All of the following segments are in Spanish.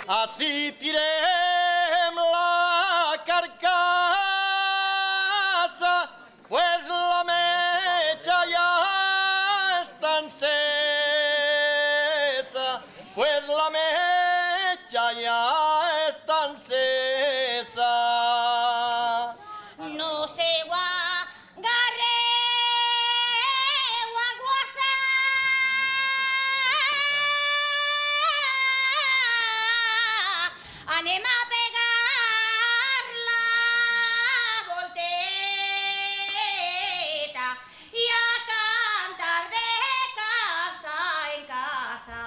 Así tirem la carcassa, pues la mecha ja està encesa, pues la mecha ja està encesa. No se agarreu a guasar, anem a pegar la volteta i a cantar de casa en casa.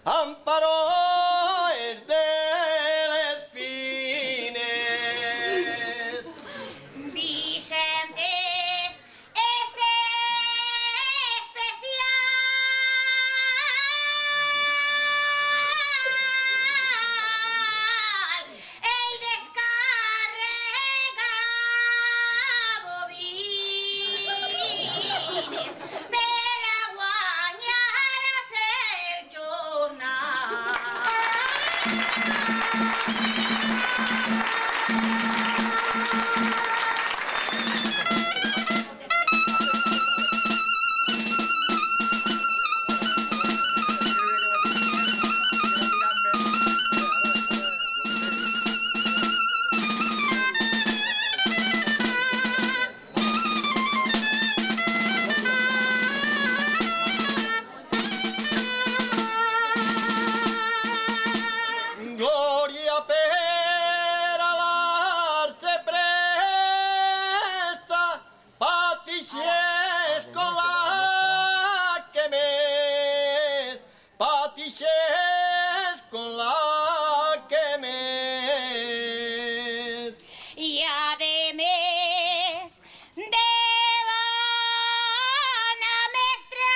Amparo es del Espines. Vicente es especial. Ell descarrega bobines per a guanyar-se el jornal. Gloria per alar se presta, patixes con la que més, patixes con la que més. I ademés de bona mestra,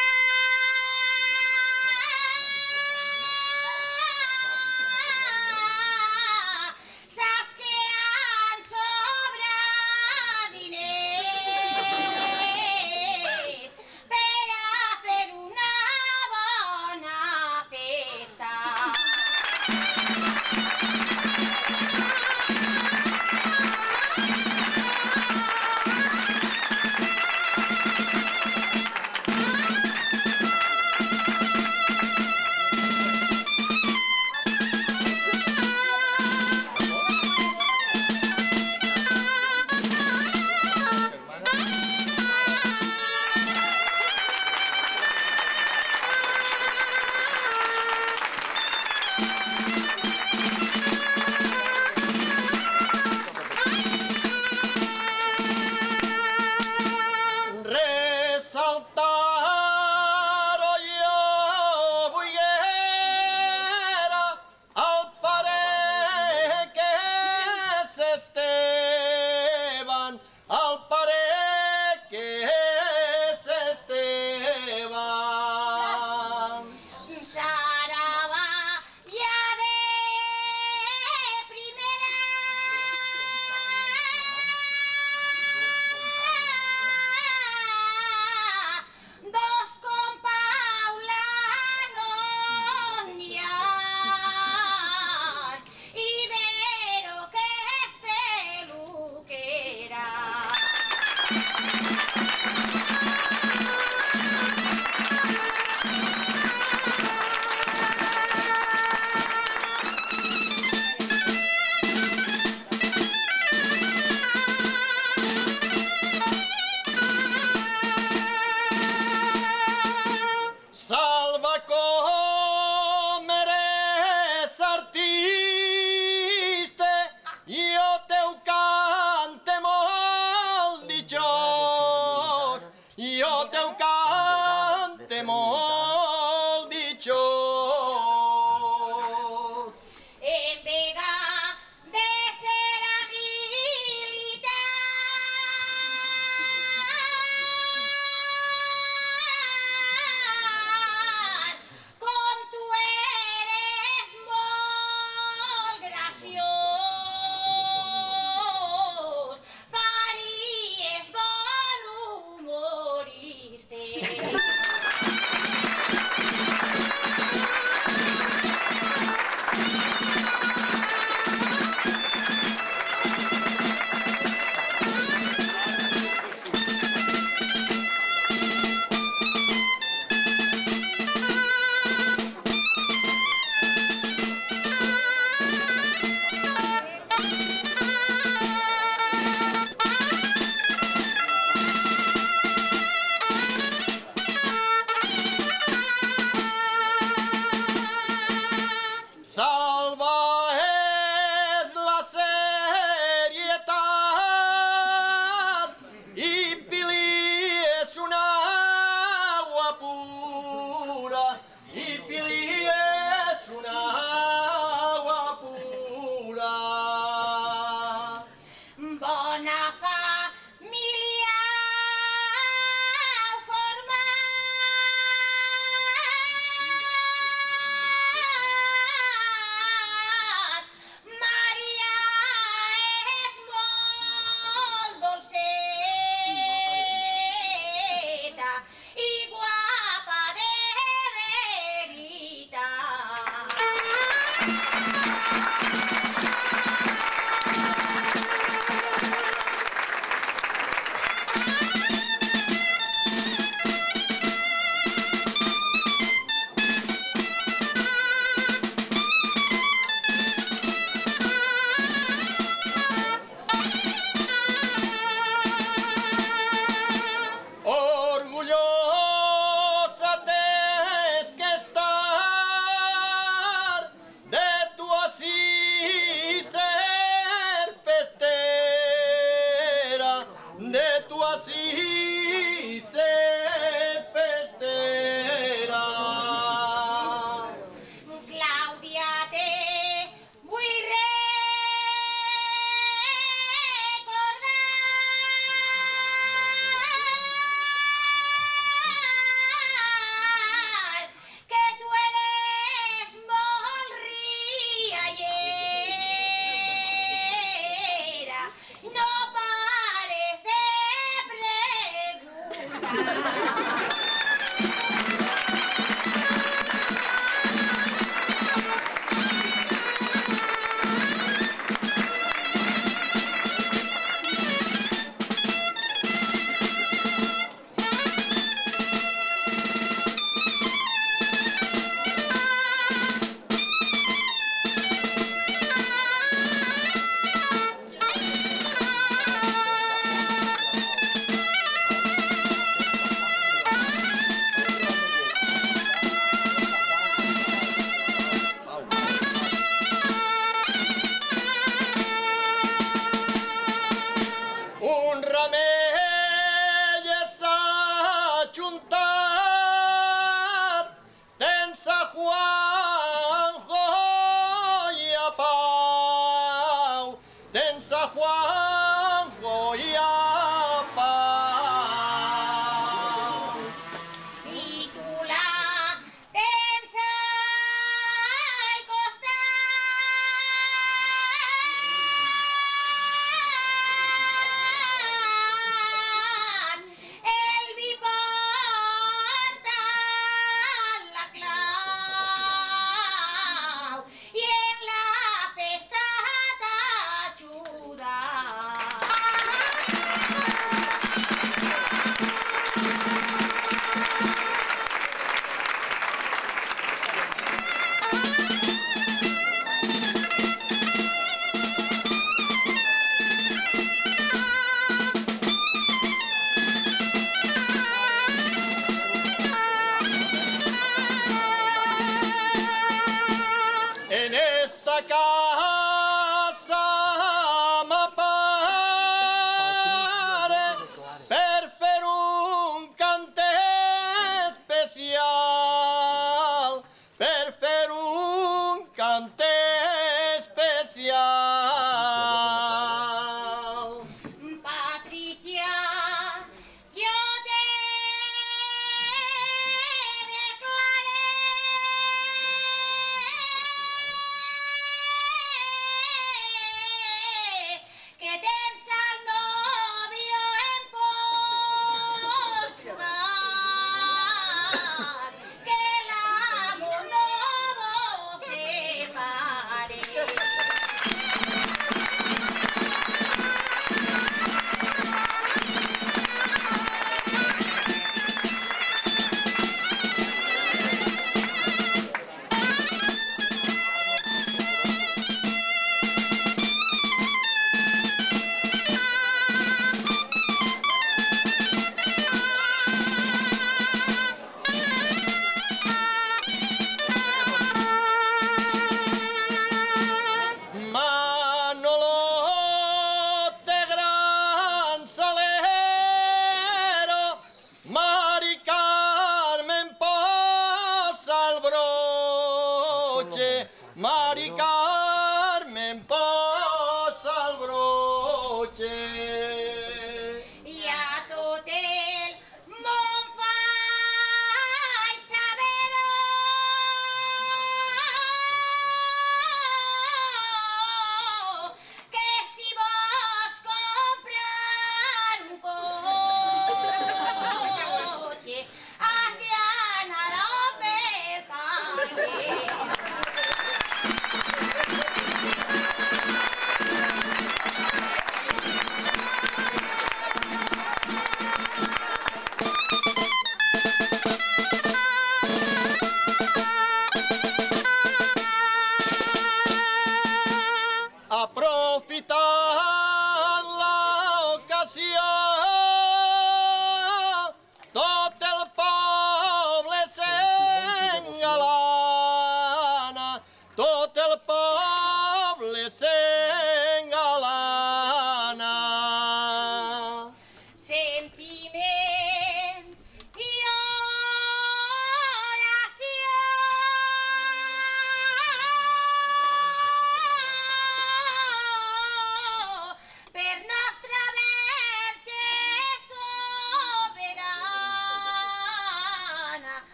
saps que en sobra diners per a fer una bona festa. Resaltar jo vullera al pare que és Esteban, al pare que és Esteban. Saraba ja de primera, dos con Paula no n'hi ha, Ibero que és peluquera. Salva com eres artista, jo teu cante molt ditxós, jo teu cante molt ditxós. En vega de ser militar,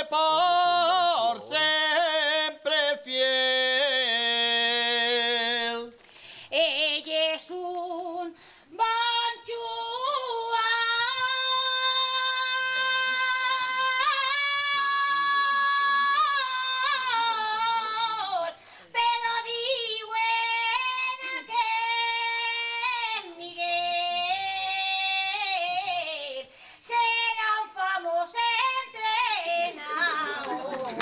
por siempre fiel. Ella es un banchúa, pero digo en aquel Miguel será un famoso entrenador.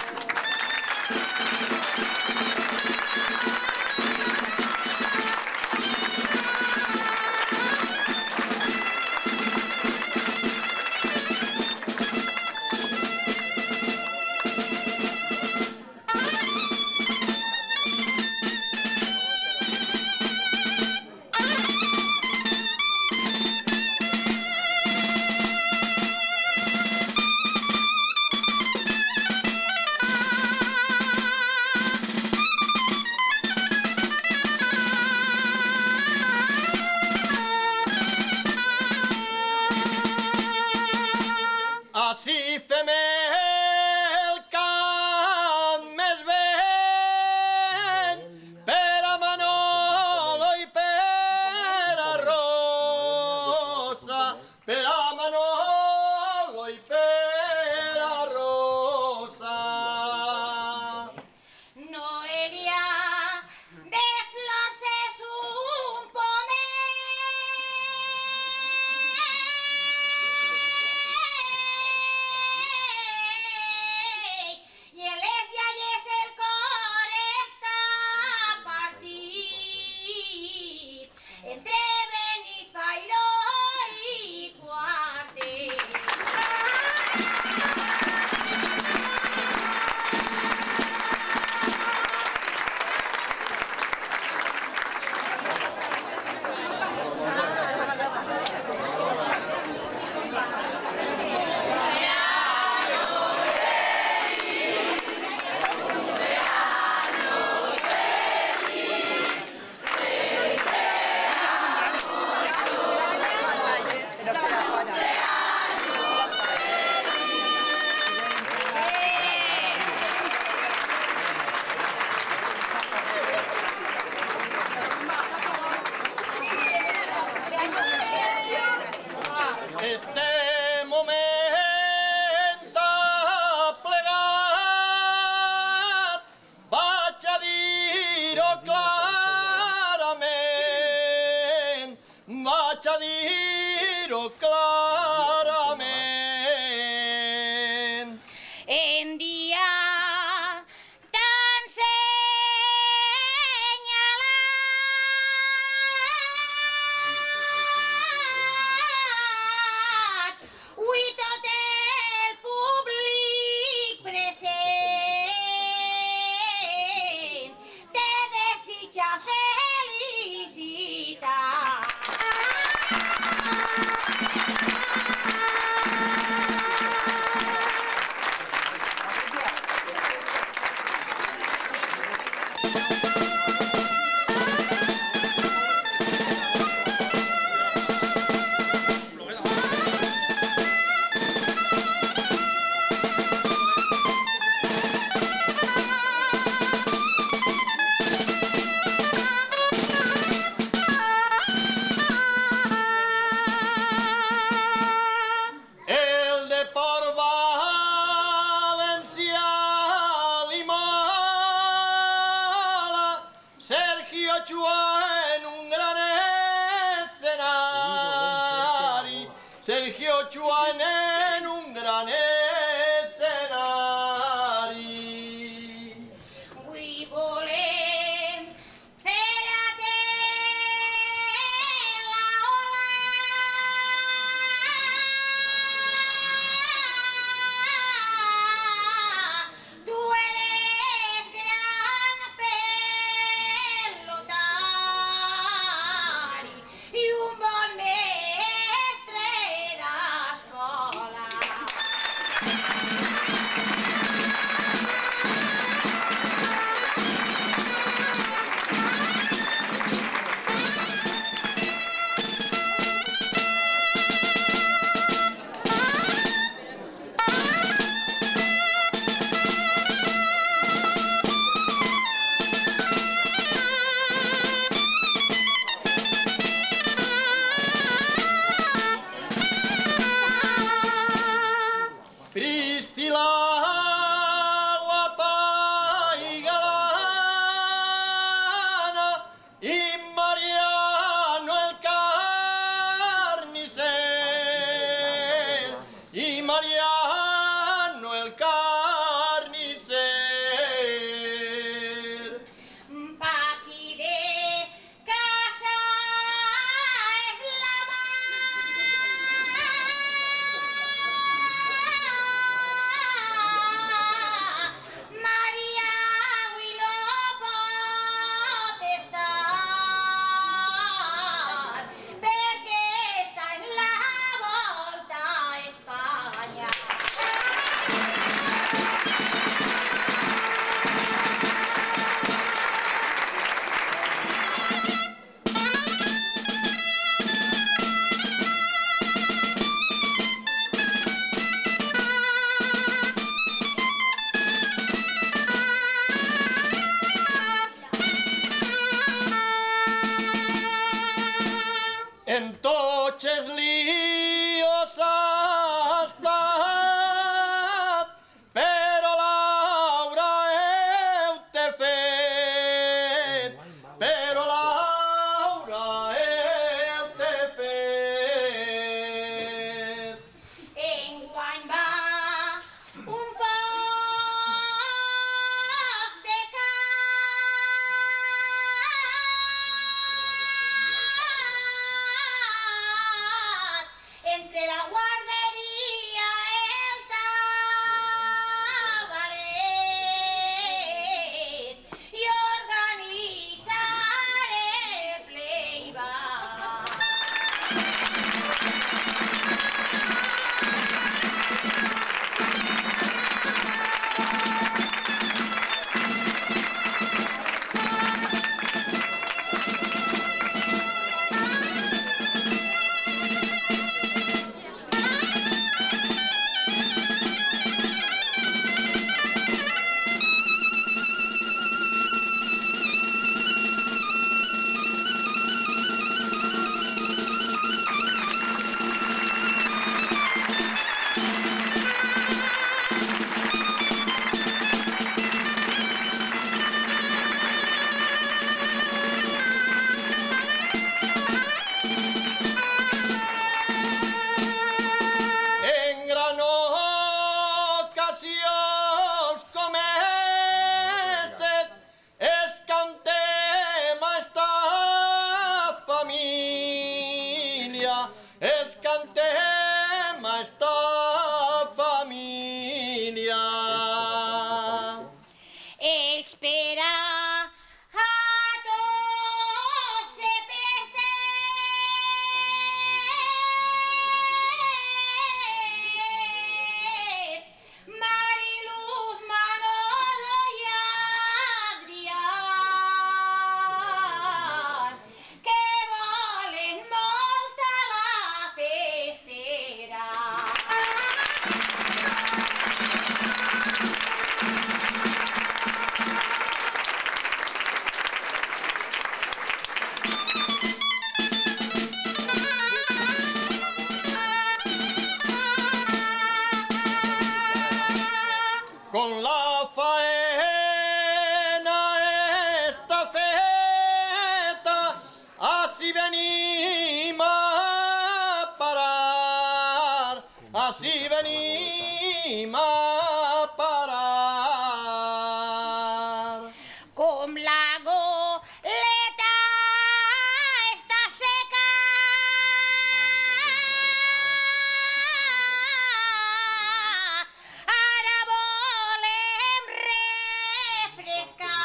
Así femel can més ben per a Manolo i per a Rosa, per a Manolo i per a Rosa. Noelia de Flors es un pomer y el es ya y es el cor está partit entre Benifairó y Cuartel. Este moment aplegat vaig a dir-ho clarament, vaig a dir-ho clarament. En día tan senyalats, avui tot el públic present te desitja felicitat. El de por Valencia li mola, Sergio Chua en un gran escenari, Sergio Chua en un gran escenari. Avui volem fer la ola tu eres gran pelotari i un bon mestre d'escola. Mariano el carnicer. Paqui de casa es la María avui no pot estar perquè està en la Volta a Espanya. En toches líos ha estat, però Laura heu te fet, però Laura heu te fet. Enguany va un poc de cat entre la guarderia el tabaret i organitzaré playback. En gran ocasions com estes es cantem a esta família, es cantem a esta família. Els per a tots se prestés Mariluz, Manolo i Adrián que volen molt a la festera. Con la faena esta feta, así venim a parar, así venim a parar. Com la goleta està seca, ara volem refrescar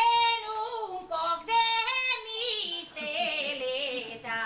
en un poc de misteleta.